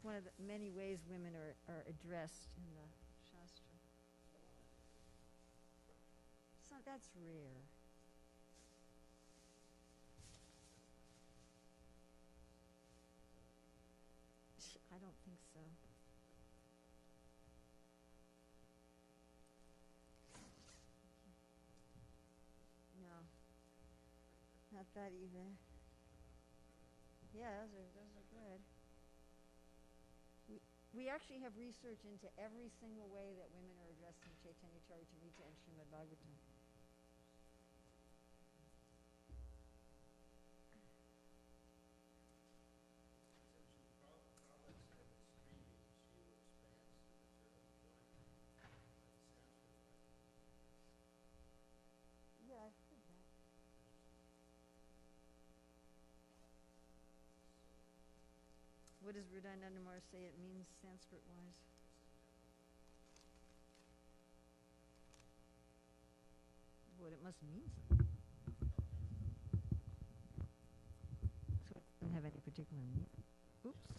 one of the many ways women are addressed in the Shastra. So that's rare. I don't think so. No, not that either. Yeah, those are good. We actually have research into every single way that women are addressed in Chaitanya Charitamrita and Srimad Bhagavatam. Yeah, I've heard that. What does Hridayanandamar say it means Sanskrit-wise? What it must mean something. So it doesn't have any particular meaning. Oops.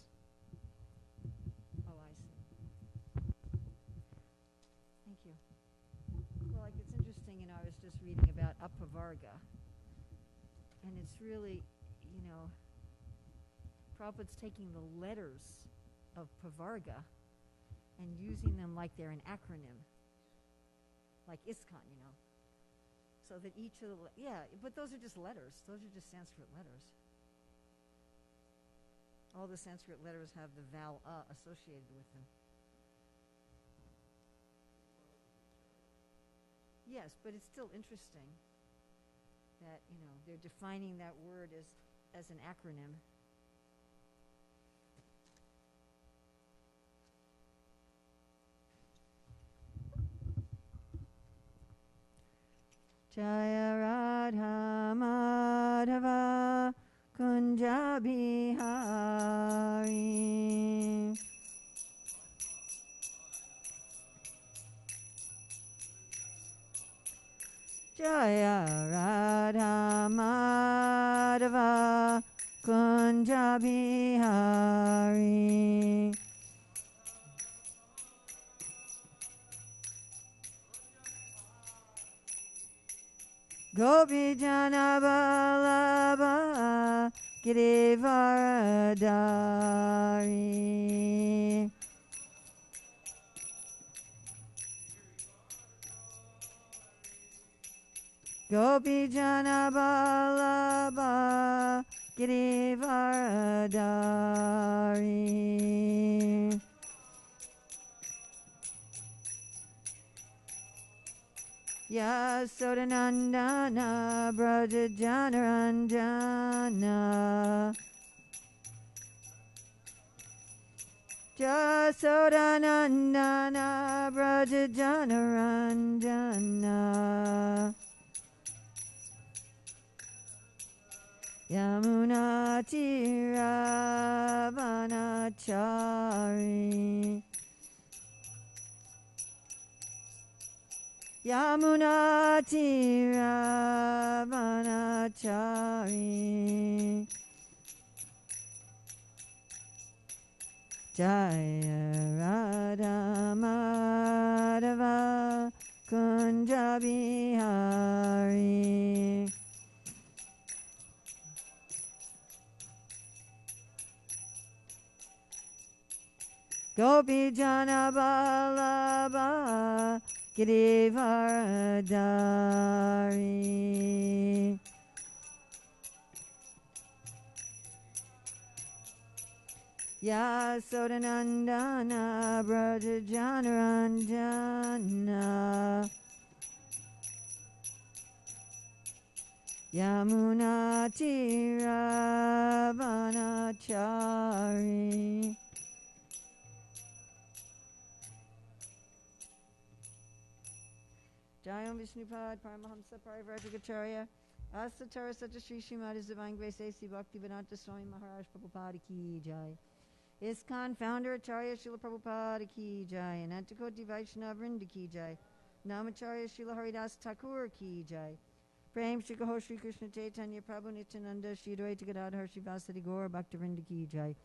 Oh, I see. Thank you. Well, like it's interesting, I was just reading about Apavarga. And it's really, Prabhupada's taking the letters of Pavarga and using them like they're an acronym. Like ISKCON, So that each of the, but those are just letters. Those are just Sanskrit letters. All the Sanskrit letters have the vowel associated with them. Yes, but it's still interesting that, they're defining that word as an acronym. Jaya Radha Madhava Kunja Bihari Jaya Radha Madhava Kunja Bihari Gopi Jana Vallabha Girivaradari Gopi Jana Vallabha Girivaradari Yasodanandana Braja Janaranjana Yasodanandana Braja Janaranjana Yamuna Tiravanachari Yamuna Tiravanachari Jaya Radha Madhava Kunja Bihari Gopi Jana Vallabha Girivaradari Yasodanandana Braja Janaranjana Yamuna Tiravanachari Jayam Vishnupad Paramahamsa Parivrajagacharya Asatara Satyashri Srimad His Divine Grace A.C. Bhaktivedanta Swami Maharaj Prabhupada Ki Jai ISKCON Founder Acharya Srila Prabhupada Ki Jai Anantakoti Vaishnava Vrinda Ki Jai Namacharya Srila Haridas Thakur Ki Jai Prem Shri Gaho Shri Krishna Chaitanya Prabhu Nityananda Shri Advaita Gadadhar Shri Vasadi Gaur Bhaktivinoda Ki Jai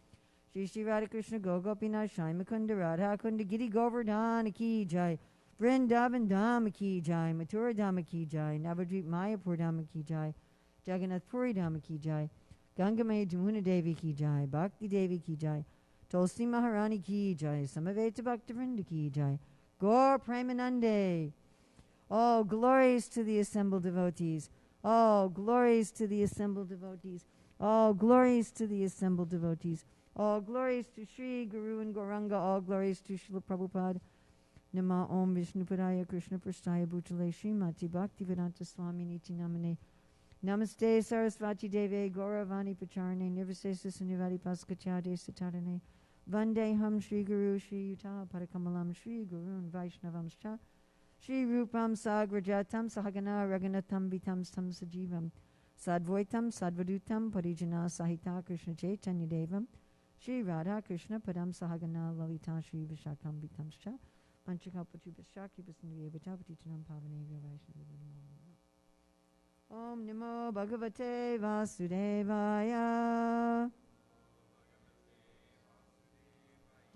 Shri Shri Radha Krishna Gogopinath Shai Mukunda Radha Kunda Giri Govardhana Ki Jai, Vrindavan Dhama Ki Jai, Mathura Dhama Ki Jai, Navadvip Mayapur Dhama Ki Jai, Jagannath Puri Dhama Ki Jai, Gangamaya Jamuna Devi Ki Jai, Bhakti Devi Ki Jai, Tulsi Maharani Ki Jai, Samaveta Bhaktivinoda Ki Jai, Gaur Premanande. All glories to the assembled devotees. All glories to the assembled devotees. All glories to the assembled devotees. All glories to Sri Guru and Gauranga. All glories to Srila Prabhupada. Nama Om Vishnupadaya Krishna Prasthaya Bhutale Srimati Bhaktivedanta Swami Niti Namane. Namaste Sarasvati Deve Gauravani Pacharane Nirvisesa Sunivadi Paskachade Satarane. Vandeham Sri Guru Sri Yuta Parakamalam Sri Guru and Vaishnavamscha. Shri Rupam Sagrajatam Sahagana Raganatam Vitam Sam Sajivam Sadvoitam Sadvadutam Parijana Sahita Krishna Chaitanya Devam Shri Radha Krishna Padam Sahagana Lalita Shri Vishakam Vitamscha Panchakapati Vishaki Vasindriya Vitapati Tanam Pavanavya Vaishnava. Om Namo Bhagavate Vasudevaya.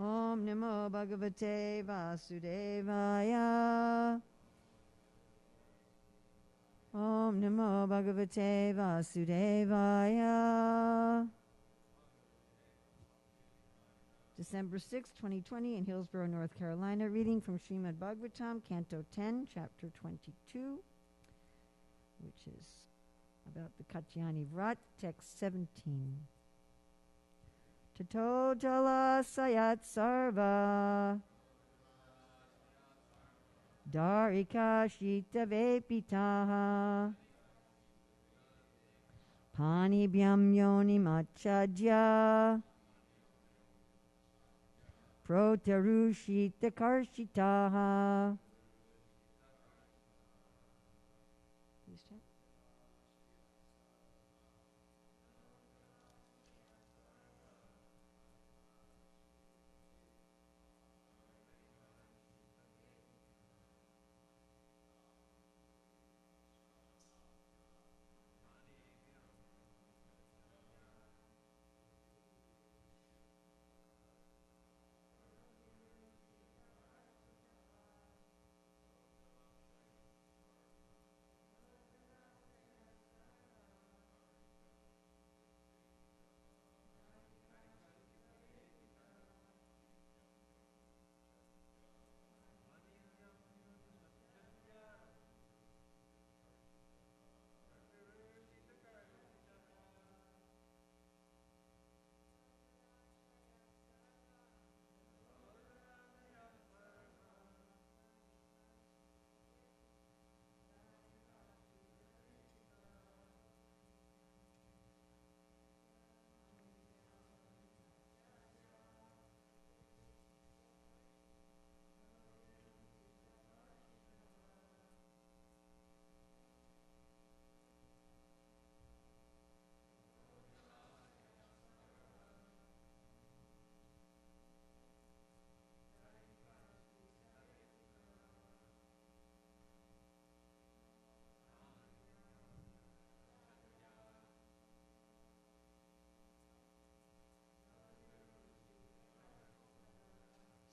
Om Namo Bhagavate Vasudevaya. Om Namo Bhagavate Vasudevaya. December 6, 2020 in Hillsborough, North Carolina. Reading from Srimad Bhagavatam, Canto 10, Chapter 22, which is about the Katyani Vrat, text 17. Tato jala sayat sarva Darika shita vepitaha Pani byam yoni machadya Protaru shita karshitaha.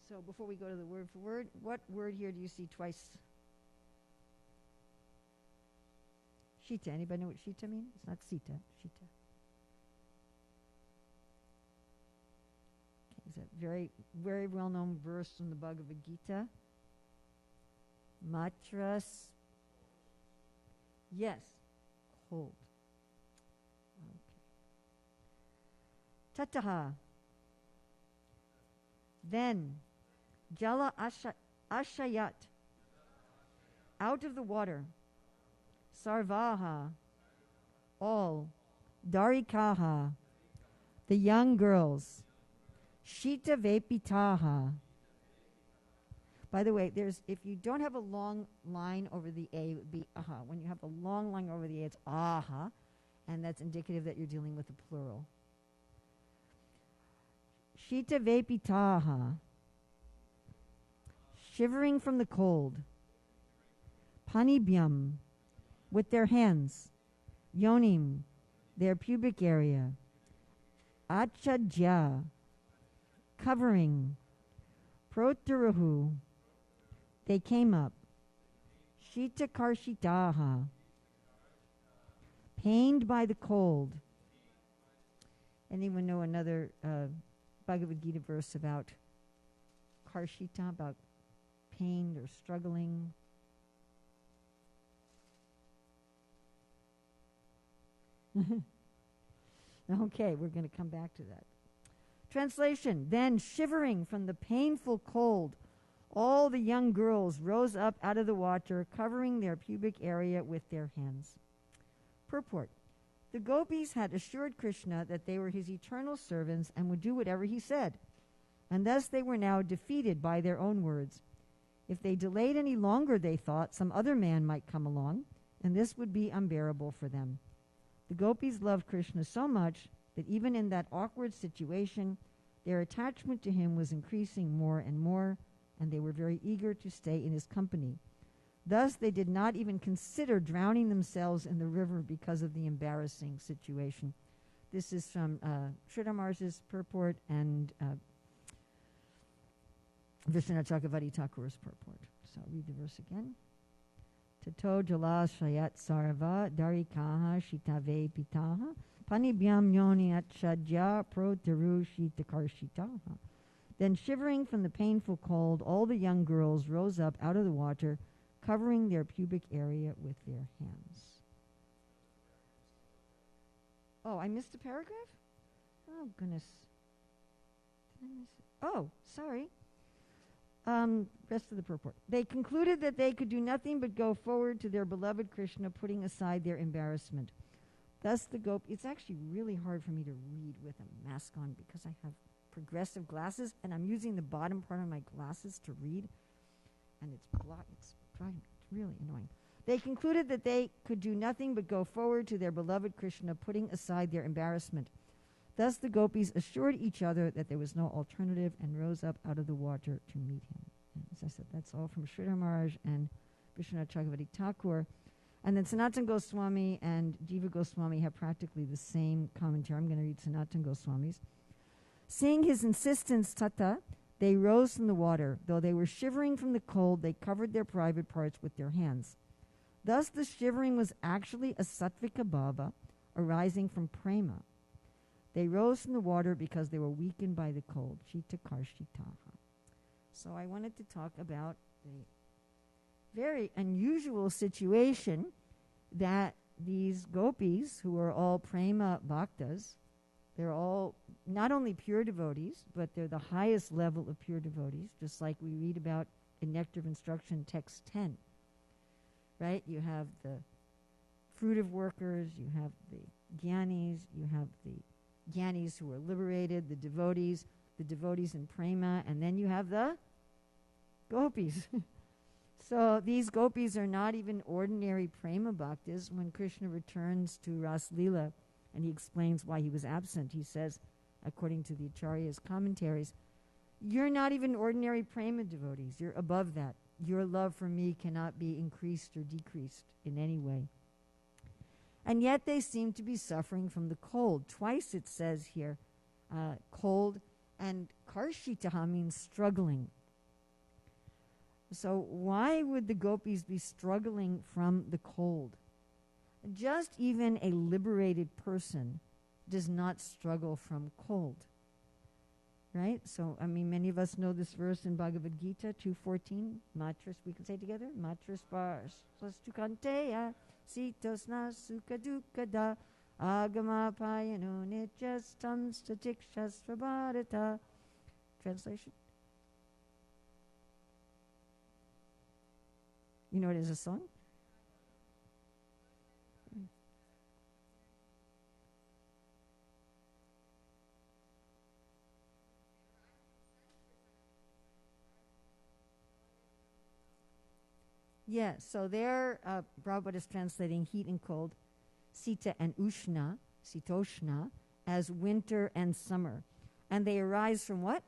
So before we go to the word for word, what word here do you see twice? Shita. Anybody know what Shita means? It's not Sita. Shita. Okay, it's a very, very well-known verse from the Bhagavad Gita. Matras. Yes. Cold. Okay. Tataha. Then. Jala ashayat, out of the water. Sarvaha, all. Darikaha, the young girls. Shita vepitaha. By the way, if you don't have a long line over the A, it would be aha. When you have a long line over the A, it's aha, and that's indicative that you're dealing with a plural. Shita vepitaha. Shivering from the cold. Panibhyam, with their hands. Yonim, their pubic area. Achadya, covering. Proturahu, they came up. Shita karshitaha, pained by the cold. Anyone know another Bhagavad Gita verse about karshita, about pain or struggling? Okay, we're going to come back to that. Translation, then shivering from the painful cold, all the young girls rose up out of the water, covering their pubic area with their hands. Purport, the gopis had assured Krishna that they were his eternal servants and would do whatever he said, and thus they were now defeated by their own words. If they delayed any longer, they thought, some other man might come along, and this would be unbearable for them. The gopis loved Krishna so much that even in that awkward situation, their attachment to him was increasing more and more, and they were very eager to stay in his company. Thus, they did not even consider drowning themselves in the river because of the embarrassing situation. This is from Sridhar Maharaj's purport and Vishwanath Chakravarti Thakur's purport. So I'll read the verse again. Tato jalashrayat sarva darikaha shitave pitaha panibhyam yoni atshadya protaru shitakarshitaha. Then shivering from the painful cold, all the young girls rose up out of the water, covering their pubic area with their hands. Oh, I missed a paragraph? Oh, goodness. Did I miss it? Oh, sorry. Rest of the purport. They concluded that they could do nothing but go forward to their beloved Krishna, putting aside their embarrassment. Thus the it's actually really hard for me to read with a mask on because I have progressive glasses, and I'm using the bottom part of my glasses to read, and it's really annoying. They concluded that they could do nothing but go forward to their beloved Krishna, putting aside their embarrassment. Thus the gopis assured each other that there was no alternative and rose up out of the water to meet him. And as I said, that's all from Sridhar Maharaj and Vishwanath Chakravarti Thakur. And then Sanatana Goswami and Jiva Goswami have practically the same commentary. I'm going to read Sanatana Goswami's. Seeing his insistence, tata, they rose from the water. Though they were shivering from the cold, they covered their private parts with their hands. Thus the shivering was actually a sattvika bhava arising from prema. They rose from the water because they were weakened by the cold. Shita karshitaha. So I wanted to talk about the very unusual situation that these gopis, who are all prema bhaktas, they're all not only pure devotees, but they're the highest level of pure devotees, just like we read about in Nectar of Instruction, text 10. Right? You have the fruitive workers, you have the jnanis, you have the jnanis who are liberated, the devotees in prema, and then you have the gopis. So these gopis are not even ordinary prema bhaktas. When Krishna returns to Ras Leela and he explains why he was absent, he says, according to the Acharya's commentaries, you're not even ordinary prema devotees. You're above that. Your love for me cannot be increased or decreased in any way. And yet they seem to be suffering from the cold. Twice it says here, cold, and karshitaha means struggling. So why would the gopis be struggling from the cold? Just even a liberated person does not struggle from cold. Right? So, I mean, many of us know this verse in Bhagavad Gita 2:14. Matras, we can say together. Matras bars. Plastukanteya sitosna sukadukada agama payano nitjastam statikshas vabharata. Translation? You know it as a song? Yeah, so there, Prabhupada is translating heat and cold, sita and ushna, sitoshna, as winter and summer. And they arise from what?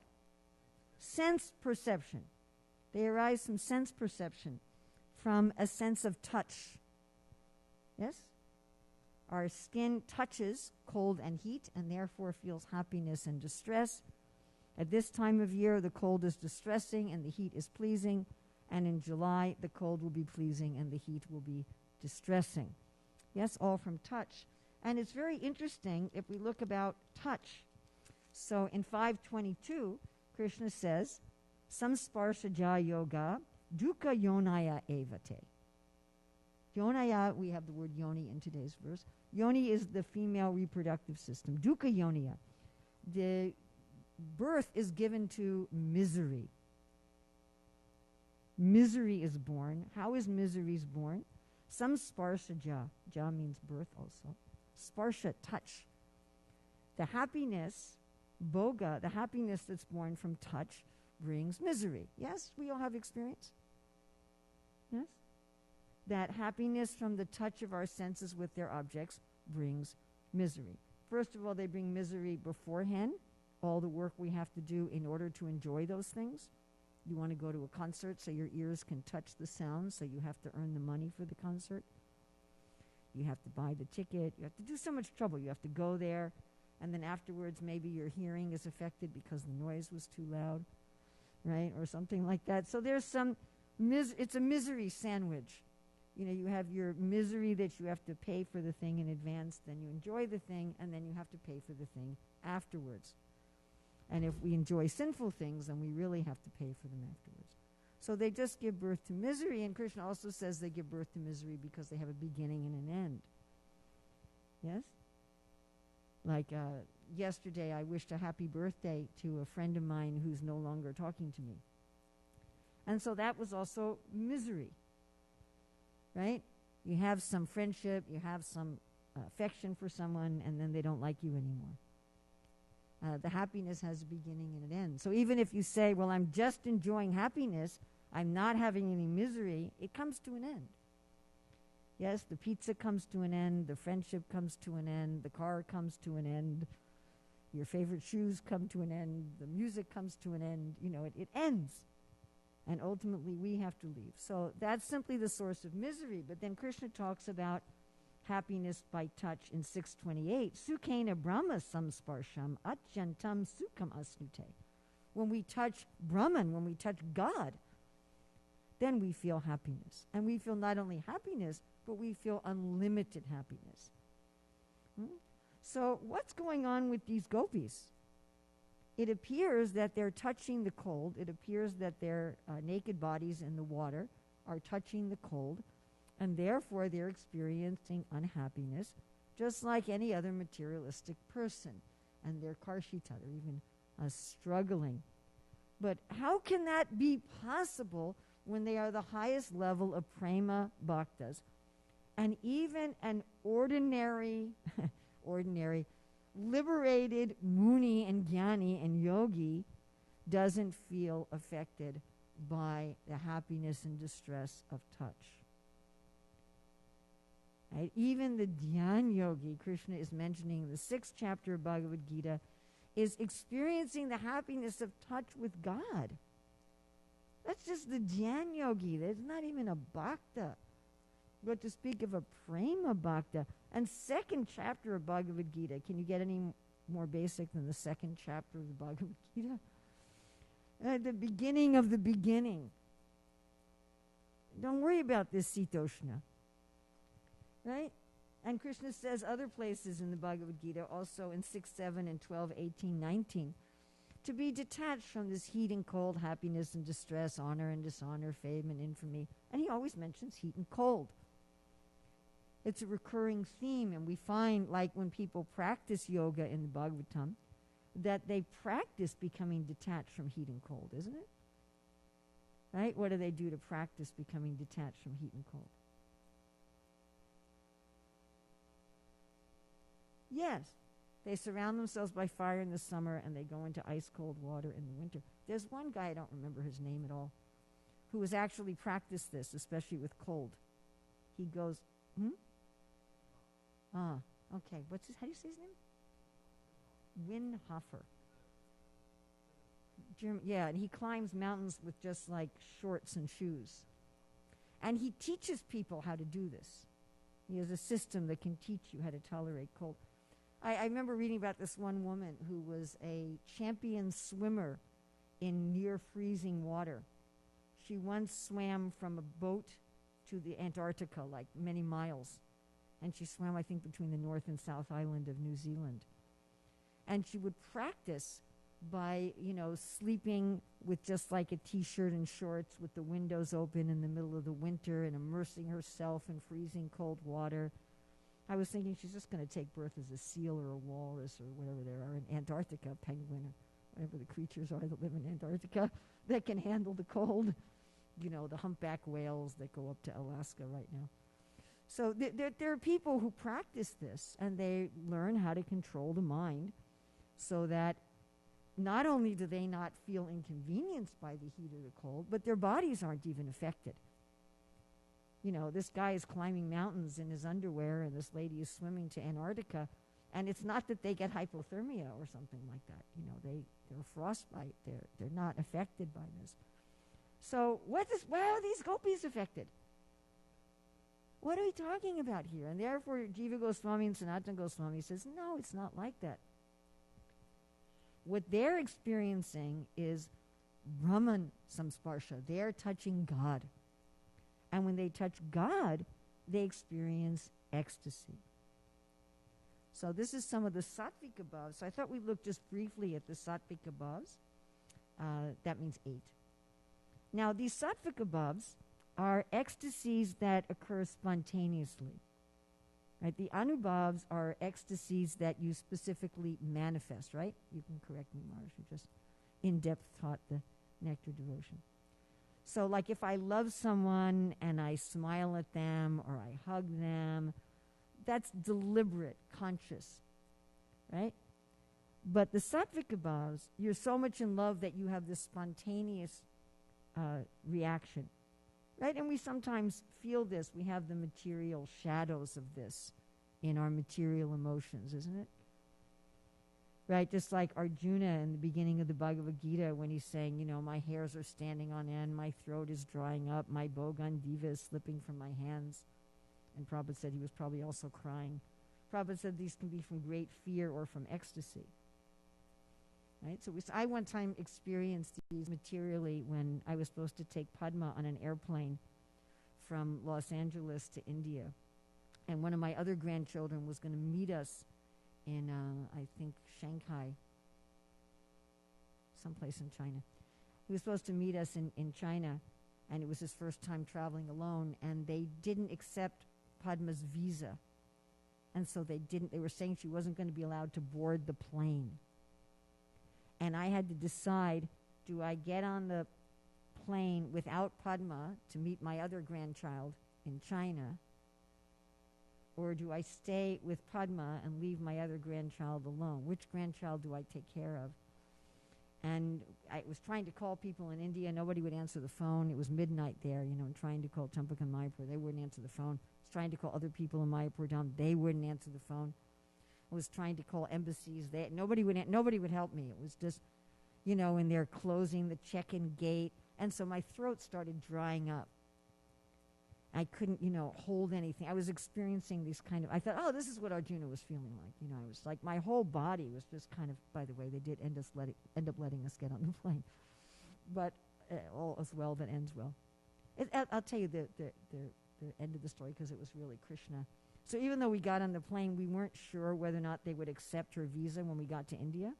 Sense perception. They arise from sense perception, from a sense of touch. Yes? Our skin touches cold and heat and therefore feels happiness and distress. At this time of year, the cold is distressing and the heat is pleasing. And in July, the cold will be pleasing and the heat will be distressing. Yes, all from touch. And it's very interesting if we look about touch. So in 522, Krishna says, Samsparshaja yoga dukkha yonaya evate. Yonaya, we have the word yoni in today's verse. Yoni is the female reproductive system. Dukkha yoniya. The birth is given to misery. Misery is born. How is misery born? Some sparsha. Ja means birth also. Sparsha, touch. The happiness, boga, the happiness that's born from touch, brings misery. Yes, we all have experience. Yes? That happiness from the touch of our senses with their objects brings misery. First of all, they bring misery beforehand, all the work we have to do in order to enjoy those things. You want to go to a concert so your ears can touch the sound, so you have to earn the money for the concert. You have to buy the ticket. You have to do so much trouble. You have to go there, and then afterwards maybe your hearing is affected because the noise was too loud, right, or something like that. So there's some, it's a misery sandwich. You know, you have your misery that you have to pay for the thing in advance, then you enjoy the thing, and then you have to pay for the thing afterwards. And if we enjoy sinful things, then we really have to pay for them afterwards. So they just give birth to misery, and Krishna also says they give birth to misery because they have a beginning and an end. Yes? Like yesterday, I wished a happy birthday to a friend of mine who's no longer talking to me. And so that was also misery. Right? You have some friendship, you have some affection for someone, and then they don't like you anymore. The happiness has a beginning and an end. So even if you say, well, I'm just enjoying happiness, I'm not having any misery, it comes to an end. Yes, the pizza comes to an end, the friendship comes to an end, the car comes to an end, your favorite shoes come to an end, the music comes to an end, you know, it ends. And ultimately we have to leave. So that's simply the source of misery. But then Krishna talks about happiness by touch in 628. Sukhena Brahma samsparsham atyantam sukham asnute. When we touch Brahman, when we touch God, then we feel happiness. And we feel not only happiness, but we feel unlimited happiness. So what's going on with these gopis? It appears that they're touching the cold. It appears that their naked bodies in the water are touching the cold, and therefore they're experiencing unhappiness, just like any other materialistic person. And they're karshita, they're even struggling. But how can that be possible when they are the highest level of prema bhaktas? And even an ordinary liberated muni and jnani and yogi doesn't feel affected by the happiness and distress of touch. Right? Even the dhyan yogi, Krishna is mentioning in the 6th chapter of Bhagavad Gita, is experiencing the happiness of touch with God. That's just the dhyan yogi. There's not even a bhakta. But to speak of a prema bhakta, and 2nd chapter of Bhagavad Gita, can you get any more basic than the 2nd chapter of the Bhagavad Gita? The beginning of the beginning. Don't worry about this sitoshna. Right? And Krishna says other places in the Bhagavad Gita, also in 6, 7, and 12, 18, 19, to be detached from this heat and cold, happiness and distress, honor and dishonor, fame and infamy. And he always mentions heat and cold. It's a recurring theme, and we find, like when people practice yoga in the Bhagavatam, that they practice becoming detached from heat and cold, isn't it? Right? What do they do to practice becoming detached from heat and cold? Yes. They surround themselves by fire in the summer, and they go into ice-cold water in the winter. There's one guy, I don't remember his name at all, who has actually practiced this, especially with cold. He goes, okay. How do you say his name? Winhofer. Yeah, and he climbs mountains with just like shorts and shoes. And he teaches people how to do this. He has a system that can teach you how to tolerate cold. I remember reading about this one woman who was a champion swimmer in near freezing water. She once swam from a boat to the Antarctica, like many miles. And she swam, I think, between the North and South Island of New Zealand. And she would practice by, sleeping with just like a T-shirt and shorts with the windows open in the middle of the winter and immersing herself in freezing cold water. I was thinking she's just going to take birth as a seal or a walrus or whatever they are in Antarctica, penguin or whatever the creatures are that live in Antarctica that can handle the cold. The humpback whales that go up to Alaska right now. So there are people who practice this, and they learn how to control the mind so that not only do they not feel inconvenienced by the heat or the cold, but their bodies aren't even affected. This guy is climbing mountains in his underwear, and this lady is swimming to Antarctica, and it's not that they get hypothermia or something like that. They're frostbite. They're not affected by this. So why are these gopis affected? What are we talking about here? And therefore, Jiva Goswami and Sanatana Goswami says, no, it's not like that. What they're experiencing is Brahman samsparsha. They're touching God. And when they touch God, they experience ecstasy. So this is some of the sattvic abhavs. So I thought we'd look just briefly at the sattvic abhavs. That means 8. Now, these sattvic abhavs are ecstasies that occur spontaneously. Right? The anubhavs are ecstasies that you specifically manifest, right? You can correct me, Mars, who just in-depth taught the nectar devotion. So like if I love someone and I smile at them or I hug them, that's deliberate, conscious, right? But the sattvic abhavs, you're so much in love that you have this spontaneous reaction. Right? And we sometimes feel this. We have the material shadows of this in our material emotions, isn't it? Right? Just like Arjuna in the beginning of the Bhagavad Gita when he's saying, my hairs are standing on end, my throat is drying up, my Bogandiva is slipping from my hands. And Prabhupada said he was probably also crying. Prabhupada said these can be from great fear or from ecstasy. Right? So I one time experienced these materially when I was supposed to take Padma on an airplane from Los Angeles to India. And one of my other grandchildren was going to meet us in, I think, Shanghai, someplace in China. He was supposed to meet us in China, and it was his first time traveling alone, and they didn't accept Padma's visa. And so they were saying she wasn't going to be allowed to board the plane. And I had to decide, do I get on the plane without Padma to meet my other grandchild in China, or do I stay with Padma and leave my other grandchild alone? Which grandchild do I take care of? And I was trying to call people in India. Nobody would answer the phone. It was midnight there, and trying to call Champakan Mayapur. They wouldn't answer the phone. I was trying to call other people in Mayapur down. They wouldn't answer the phone. I was trying to call embassies. Nobody would help me. It was just, and they're closing the check-in gate. And so my throat started drying up. I couldn't, hold anything. I was experiencing these I thought, oh, this is what Arjuna was feeling like. I was like, my whole body was just by the way, they did end up letting us get on the plane. But all is well that ends well. I'll tell you the end of the story because it was really Krishna. So even though we got on the plane, we weren't sure whether or not they would accept her visa when we got to India,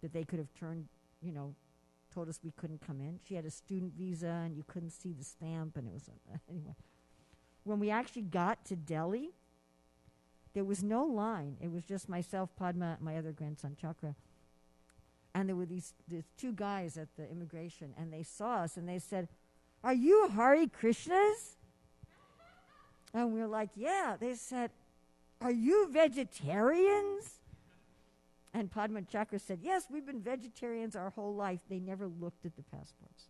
that they could have told us we couldn't come in. She had a student visa, and you couldn't see the stamp, and it was, anyway. When we actually got to Delhi, there was no line. It was just myself, Padma, my other grandson, Chakra. And there were these 2 guys at the immigration, and they saw us, and they said, "Are you Hare Krishnas?" And we were like, "Yeah." They said, "Are you vegetarians?" And Padma Chakra said, "Yes, we've been vegetarians our whole life." They never looked at the passports.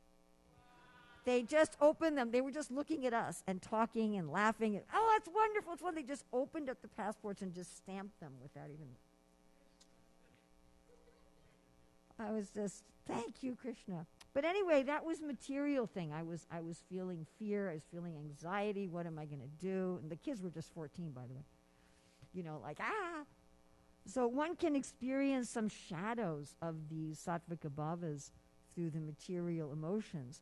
They just opened them. They were just looking at us and talking and laughing. And, oh, it's wonderful. It's wonderful. They just opened up the passports and just stamped them without even... I was just, thank you, Krishna. But anyway, that was material thing. I was feeling fear. I was feeling anxiety. What am I going to do? And the kids were just 14, by the way. Like, ah. So one can experience some shadows of these sattvika bhavas through the material emotions,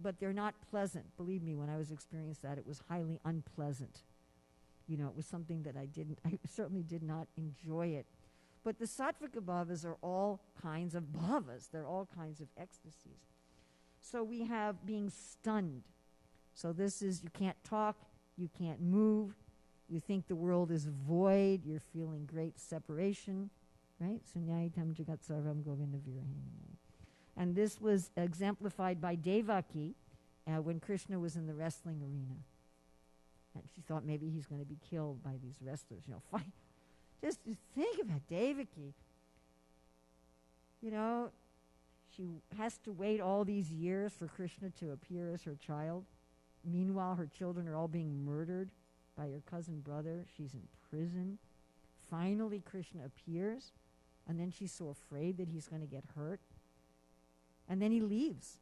but they're not pleasant. Believe me, when I was experiencing that, it was highly unpleasant. You know, it was something that I certainly did not enjoy it. But the sattvika bhavas are all kinds of bhavas. They're all kinds of ecstasies. So we have being stunned. So this is, you can't talk, you can't move, you think the world is void, you're feeling great separation, right? Sunyaitam jagat sarvam govinda virahinam. And this was exemplified by Devaki when Krishna was in the wrestling arena. And she thought maybe he's going to be killed by these wrestlers. You know, fine. Just think about Devaki. You know, she has to wait all these years for Krishna to appear as her child. Meanwhile, her children are all being murdered by her cousin brother. She's in prison. Finally, Krishna appears, and then she's so afraid that he's going to get hurt. And then he leaves.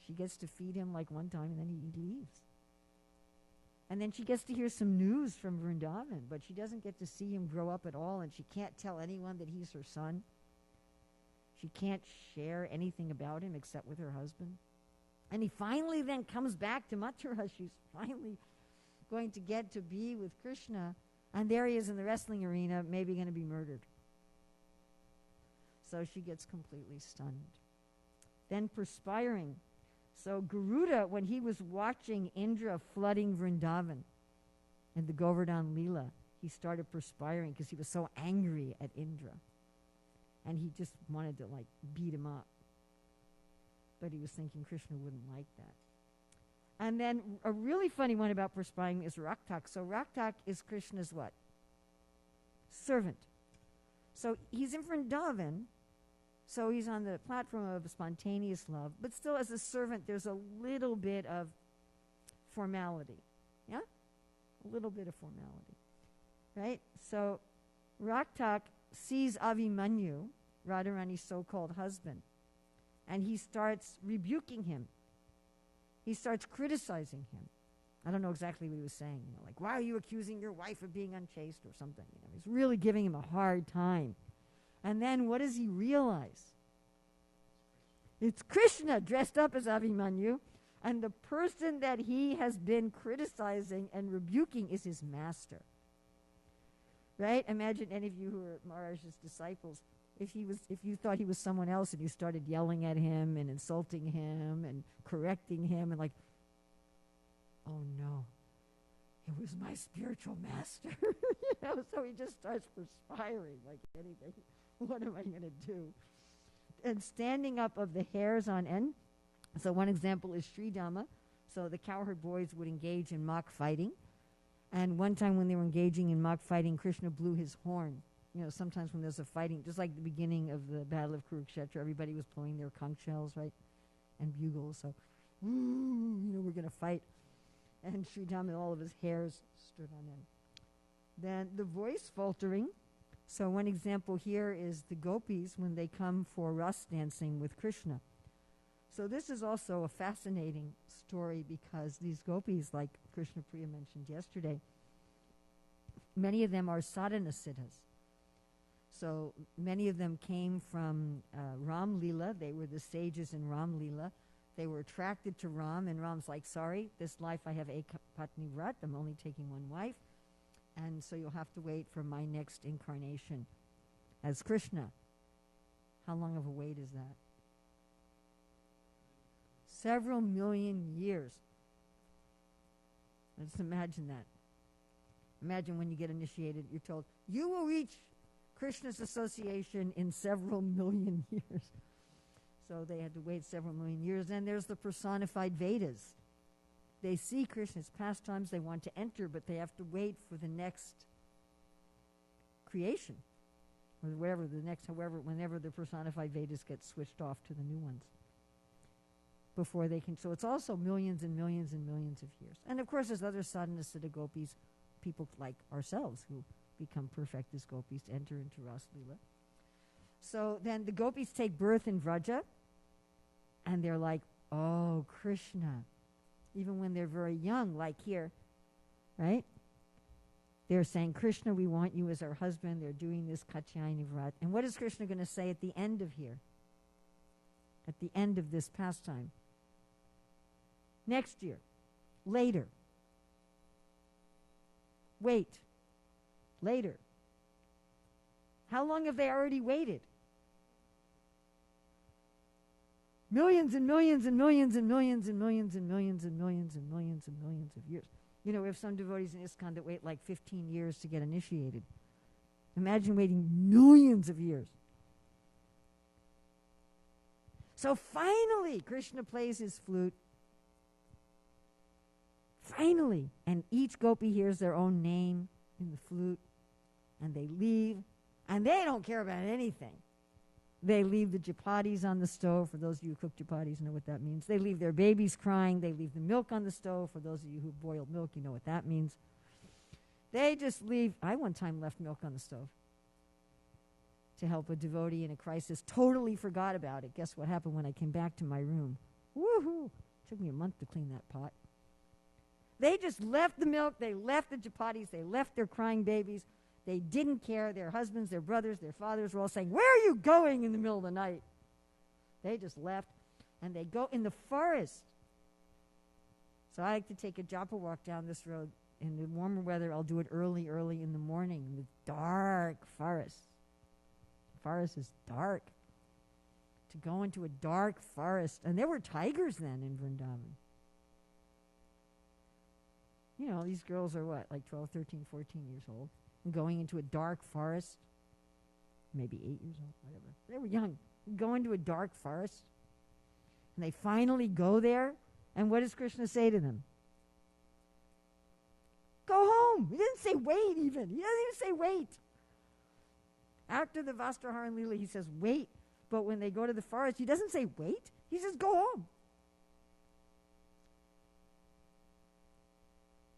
She gets to feed him like one time, and then he leaves. And then she gets to hear some news from Vrindavan, but she doesn't get to see him grow up at all, and she can't tell anyone that he's her son. She can't share anything about him except with her husband. And he finally then comes back to Mathura. She's finally going to get to be with Krishna, and there he is in the wrestling arena, maybe going to be murdered. So she gets completely stunned. Then perspiring. So Garuda, when he was watching Indra flooding Vrindavan in the Govardhan Leela, he started perspiring because he was so angry at Indra. And he just wanted to, like, beat him up. But he was thinking Krishna wouldn't like that. And then a really funny one about perspiring is Raktak. So Raktak is Krishna's what? Servant. So he's in Vrindavan. So he's on the platform of spontaneous love, but still as a servant, there's a little bit of formality. Yeah? A little bit of formality. Right? So Raktak sees Abhimanyu, Radharani's so-called husband, and he starts rebuking him. He starts criticizing him. I don't know exactly what he was saying. You know, like, why are you accusing your wife of being unchaste or something? You know, he's really giving him a hard time. And then what does he realize? It's Krishna dressed up as Abhimanyu, and the person that he has been criticizing and rebuking is his master. Right? Imagine any of you who are Maharaj's disciples. If you thought he was someone else and you started yelling at him and insulting him and correcting him and like, oh no, it was my spiritual master. You know, so he just starts perspiring like anything. What am I going to do? And standing up of the hairs on end. So one example is Sridhama. So the cowherd boys would engage in mock fighting. And one time when they were engaging in mock fighting, Krishna blew his horn. You know, sometimes when there's a fighting, just like the beginning of the Battle of Kurukshetra, everybody was blowing their conch shells, right? And bugles. So, you know, we're going to fight. And Sridhama, all of his hairs stood on end. Then the voice faltering. So one example here is the gopis when they come for ras dancing with Krishna. So this is also a fascinating story because these gopis, like Krishna Priya mentioned yesterday, many of them are sadhana siddhas. So many of them came from Ram Leela. They were the sages in Ram Leela. They were attracted to Ram, and Ram's like, sorry, this life I have Ekapatni Vrat. I'm only taking one wife. And so you'll have to wait for my next incarnation as Krishna. How long of a wait is that? Several million years. Let's imagine that. Imagine when you get initiated, you're told, you will reach Krishna's association in several million years. So they had to wait several million years. And there's the personified Vedas. They see Krishna's pastimes, they want to enter, but they have to wait for the next creation. Or wherever the next, whenever the personified Vedas get switched off to the new ones. Before they can, so it's also millions and millions and millions of years. And of course there's other sadhana siddha gopis, people like ourselves who become perfect as gopis to enter into Ras Leela. So then the gopis take birth in Vraja, and they're like, oh, Krishna. Even when they're very young, like here, right? They're saying, Krishna, we want you as our husband. They're doing this Katyayani Vrat. And what is Krishna going to say at the end of here? At the end of this pastime? Next year. Later. Wait. Later. How long have they already waited? Millions and millions and millions and millions and millions and millions and millions and millions and millions of years. You know, we have some devotees in ISKCON that wait like 15 years to get initiated. Imagine waiting millions of years. So finally, Krishna plays his flute. Finally. And each gopi hears their own name in the flute. And they leave. And they don't care about anything. They leave the chapatis on the stove. For those of you who cook chapatis know what that means. They leave their babies crying. They leave the milk on the stove. For those of you who boiled milk, you know what that means. They just leave. I one time left milk on the stove to help a devotee in a crisis. Totally forgot about it. Guess what happened when I came back to my room? Woohoo! Took me a month to clean that pot. They just left the milk. They left the chapatis. They left their crying babies. They didn't care. Their husbands, their brothers, their fathers were all saying, where are you going in the middle of the night? They just left. And they go in the forest. So I like to take a japa walk down this road. In the warmer weather, I'll do it early in the morning in the dark forest. The forest is dark. To go into a dark forest. And there were tigers then in Vrindavan. You know, these girls are what, like 12, 13, 14 years old. And going into a dark forest, maybe 8 years old, whatever. They were young. Go into a dark forest. And they finally go there. And what does Krishna say to them? Go home. He didn't say wait even. He doesn't even say wait. After the Vastraharan Leela, he says wait. But when they go to the forest, he doesn't say wait. He says go home.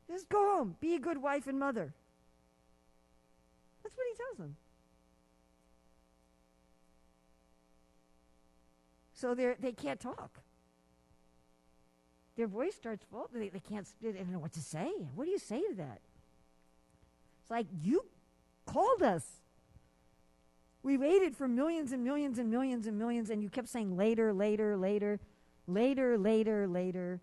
Just go home. Be a good wife and mother. That's what he tells them. So they can't talk. Their voice starts falling. They can't. They don't know what to say. What do you say to that? It's like, you called us. We waited for millions and millions and millions and millions, and you kept saying later, later, later, later, later, later.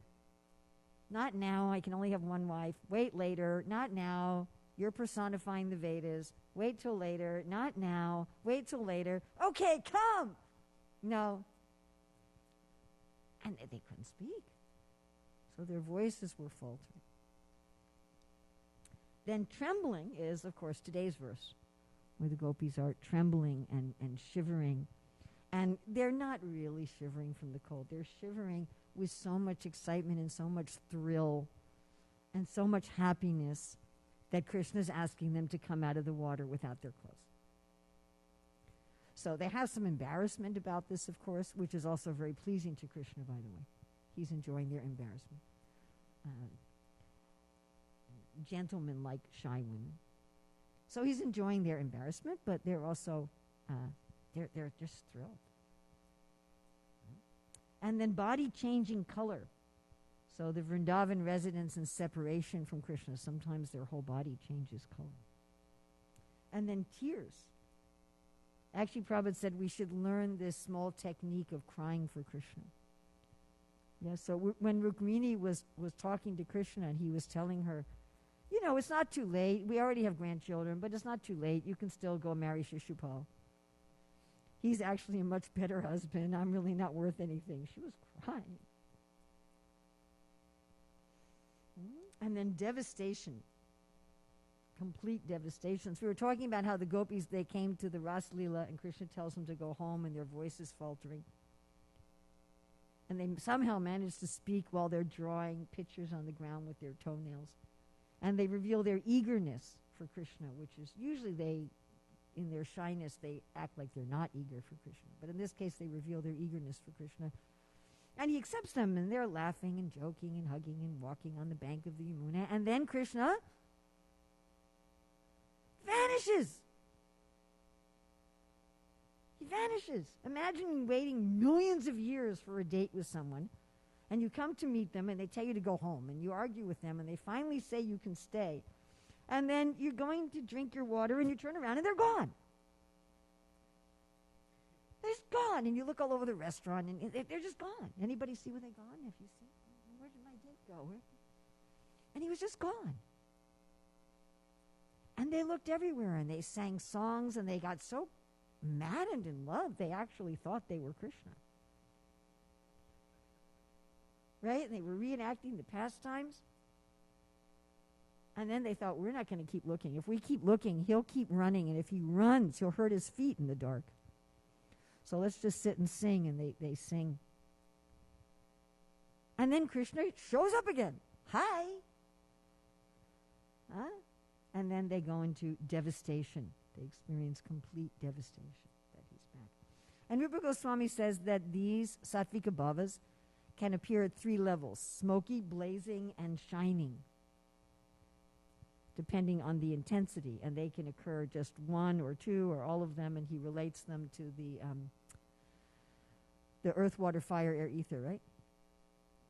Not now. I can only have one wife. Wait later. Not now. You're personifying the Vedas. Wait till later. Not now. Wait till later. Okay, come. No. And they couldn't speak. So their voices were faltering. Then trembling is, of course, today's verse, where the gopis are trembling and shivering. And they're not really shivering from the cold. They're shivering with so much excitement and so much thrill and so much happiness that Krishna's asking them to come out of the water without their clothes. So they have some embarrassment about this, of course, which is also very pleasing to Krishna, by the way. He's enjoying their embarrassment. Gentlemen like shy women. So he's enjoying their embarrassment, but they're also, they're just thrilled. And then body changing color. So the Vrindavan residents in separation from Krishna, sometimes their whole body changes color. And then tears. Actually, Prabhupada said we should learn this small technique of crying for Krishna. Yeah, so when Rukmini was talking to Krishna and he was telling her, you know, it's not too late. We already have grandchildren, but it's not too late. You can still go marry Shishupal. He's actually a much better husband. I'm really not worth anything. She was crying. And then devastation. Complete devastation. So we were talking about how the gopis, they came to the Ras Leela and Krishna tells them to go home and their voice is faltering. And they somehow managed to speak while they're drawing pictures on the ground with their toenails. And they reveal their eagerness for Krishna, which is usually in their shyness, they act like they're not eager for Krishna. But in this case, they reveal their eagerness for Krishna. And he accepts them, and they're laughing and joking and hugging and walking on the bank of the Yamuna. And then Krishna vanishes. He vanishes. Imagine waiting millions of years for a date with someone, and you come to meet them, and they tell you to go home, and you argue with them, and they finally say you can stay. And then you're going to drink your water and you turn around and they're gone. They're just gone. And you look all over the restaurant and they're just gone. Anybody see where they're gone? Have you seen? Where did my drink go? And he was just gone. And they looked everywhere and they sang songs and they got so maddened in love they actually thought they were Krishna. Right? And they were reenacting the pastimes. And then they thought, we're not going to keep looking. If we keep looking, he'll keep running. And if he runs, he'll hurt his feet in the dark. So let's just sit and sing. And they sing. And then Krishna shows up again. Hi. Huh? And then they go into devastation. They experience complete devastation that he's back. And Rupa Goswami says that these sattvika bhavas can appear at 3 levels: smoky, blazing, and shining, depending on the intensity. And they can occur just 1 or 2 or all of them, and he relates them to the earth, water, fire, air, ether, right?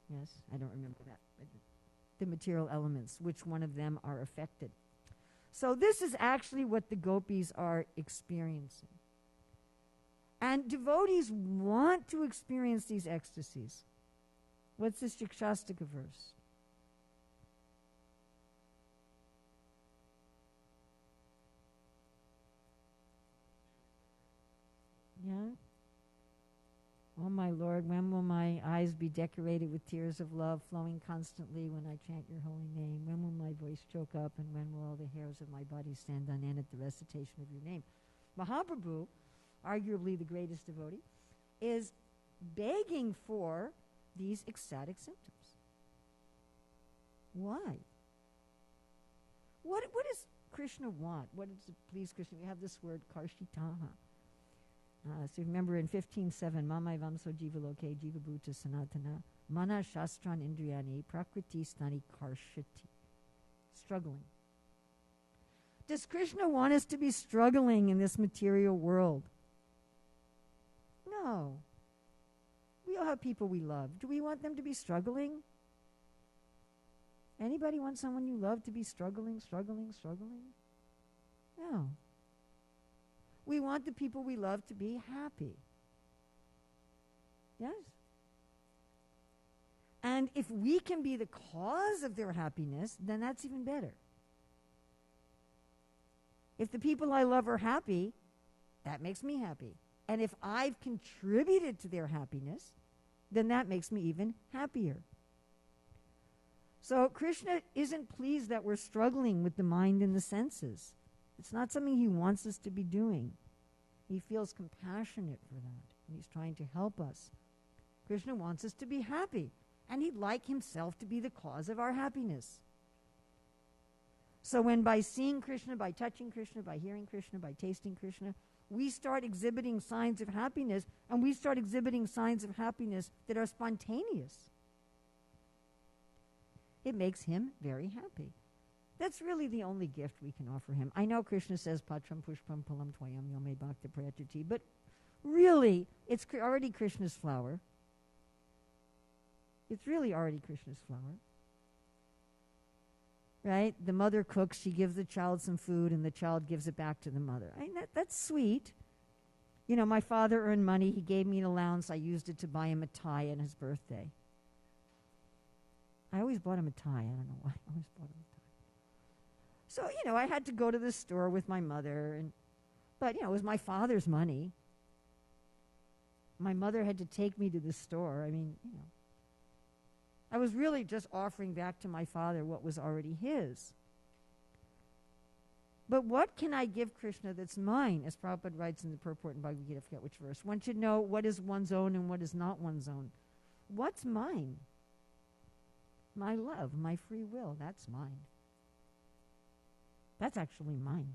Yes, I don't remember that. But the material elements, which one of them are affected. So this is actually what the gopis are experiencing. And devotees want to experience these ecstasies. What's this Shikshastika verse? Yeah? Oh my Lord, when will my eyes be decorated with tears of love flowing constantly when I chant your holy name? When will my voice choke up, and when will all the hairs of my body stand on end at the recitation of your name? Mahaprabhu, arguably the greatest devotee, is begging for these ecstatic symptoms. Why? What does Krishna want? What does it please Krishna? We have this word, karshitaha. So remember in 15.7, Mamai Vamso Jiva Loke Jiva Bhuta Sanatana Mana Shastran Indriyani Prakriti Stani Karshati. Struggling. Does Krishna want us to be struggling in this material world? No. We all have people we love. Do we want them to be struggling? Anybody want someone you love to be struggling? No. We want the people we love to be happy. Yes? And if we can be the cause of their happiness, then that's even better. If the people I love are happy, that makes me happy. And if I've contributed to their happiness, then that makes me even happier. So Krishna isn't pleased that we're struggling with the mind and the senses. It's not something he wants us to be doing. He feels compassionate for that, and he's trying to help us. Krishna wants us to be happy, and he'd like himself to be the cause of our happiness. So when by seeing Krishna, by touching Krishna, by hearing Krishna, by tasting Krishna, we start exhibiting signs of happiness, and we start exhibiting signs of happiness that are spontaneous. It makes him very happy. That's really the only gift we can offer him. I know Krishna says, Patram Pushpam Palam Twayam Yome Bhakta Prayatati, but really, it's already Krishna's flower. It's really already Krishna's flower. Right? The mother cooks, she gives the child some food, and the child gives it back to the mother. That's sweet. You know, my father earned money. He gave me an allowance. I used it to buy him a tie on his birthday. I always bought him a tie. I don't know why. I always bought him a tie. So, you know, I had to go to the store with my mother, but, you know, it was my father's money. My mother had to take me to the store. I mean, you know, I was really just offering back to my father what was already his. But what can I give Krishna that's mine? As Prabhupada writes in the purport in Bhagavad Gita, I forget which verse. One should know what is one's own and what is not one's own. What's mine? My love, my free will, that's mine. That's actually mine.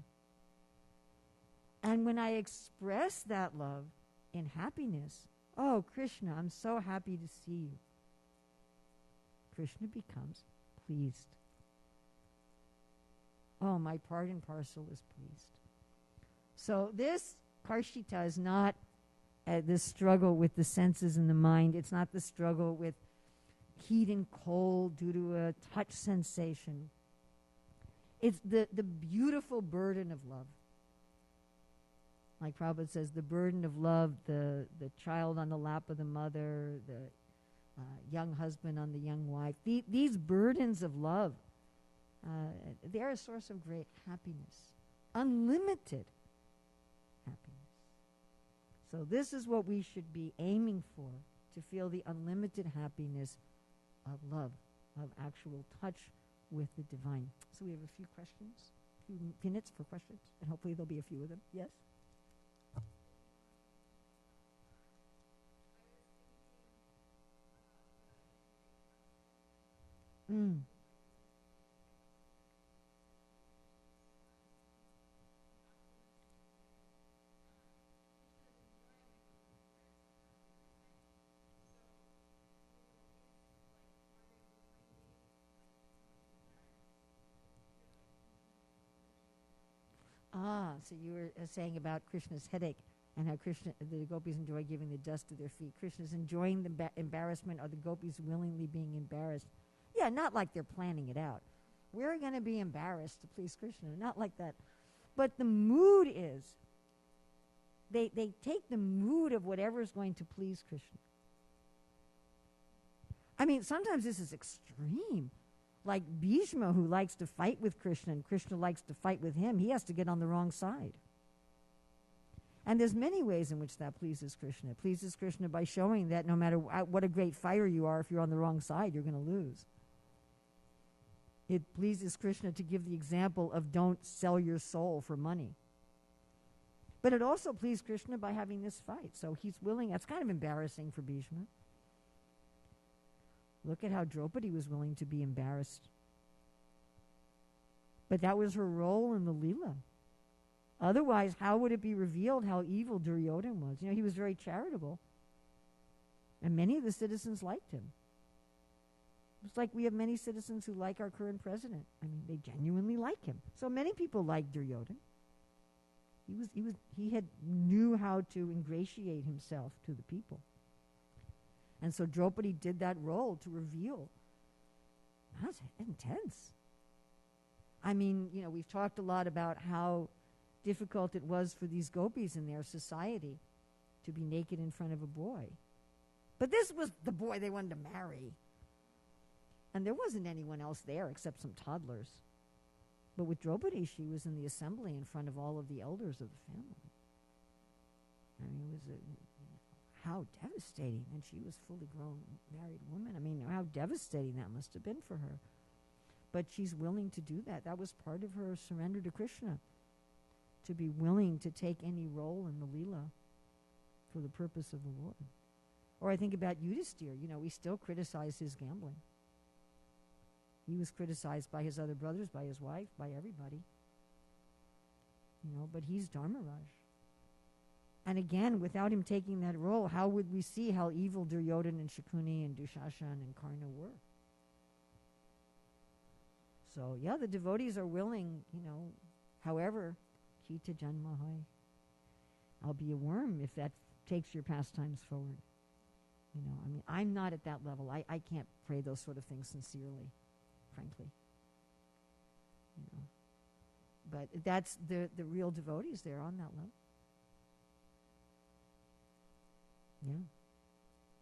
And when I express that love in happiness, oh, Krishna, I'm so happy to see you. Krishna becomes pleased. Oh, my part and parcel is pleased. So this karshita is not this struggle with the senses and the mind. It's not the struggle with heat and cold due to a touch sensation. It's the beautiful burden of love. Like Prabhupada says, the burden of love, the child on the lap of the mother, the young husband on the young wife. These burdens of love, they're a source of great happiness, unlimited happiness. So this is what we should be aiming for, to feel the unlimited happiness of love, of actual touch with the divine. So we have a few questions, a few minutes for questions, and hopefully there'll be a few of them. Yes? Mm. So you were saying about Krishna's headache and how the gopis enjoy giving the dust to their feet. Krishna's enjoying the embarrassment, or the gopis willingly being embarrassed. Yeah, not like they're planning it out. We're going to be embarrassed to please Krishna. Not like that. But the mood is, they take the mood of whatever is going to please Krishna. I mean, sometimes this is extreme. Like Bhishma, who likes to fight with Krishna, and Krishna likes to fight with him, he has to get on the wrong side. And there's many ways in which that pleases Krishna. It pleases Krishna by showing that no matter what a great fighter you are, if you're on the wrong side, you're going to lose. It pleases Krishna to give the example of don't sell your soul for money. But it also pleased Krishna by having this fight. So he's willing. That's kind of embarrassing for Bhishma. Look at how Draupadi was willing to be embarrassed. But that was her role in the Leela. Otherwise, how would it be revealed how evil Duryodhana was? You know, he was very charitable. And many of the citizens liked him. It's like we have many citizens who like our current president. I mean, they genuinely like him. So many people like Duryodhana. He had knew how to ingratiate himself to the people. And so Draupadi did that role to reveal. That's intense. I mean, you know, we've talked a lot about how difficult it was for these gopis in their society to be naked in front of a boy. But this was the boy they wanted to marry. And there wasn't anyone else there except some toddlers. But with Draupadi, she was in the assembly in front of all of the elders of the family. I mean, it was how devastating. And she was fully grown, married woman. I mean, how devastating that must have been for her. But she's willing to do that. That was part of her surrender to Krishna, to be willing to take any role in the Leela for the purpose of the Lord. Or I think about Yudhisthira. You know, we still criticize his gambling. He was criticized by his other brothers, by his wife, by everybody. You know, but he's Dharmaraj. And again, without him taking that role, how would we see how evil Duryodhana and Shakuni and Dushashan and Karna were? So, yeah, the devotees are willing, you know, however, Kita Janmahai, I'll be a worm if that takes your pastimes forward. You know, I mean, I'm not at that level. I can't pray those sort of things sincerely, frankly. You know, but that's the real devotees there on that level. Yeah.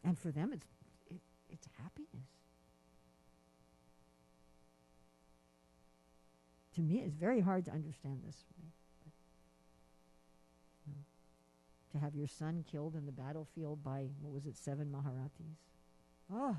And for them, it's happiness. To me, it's very hard to understand this. Right? But, you know, to have your son killed in the battlefield by, 7 Maharatis. Oh,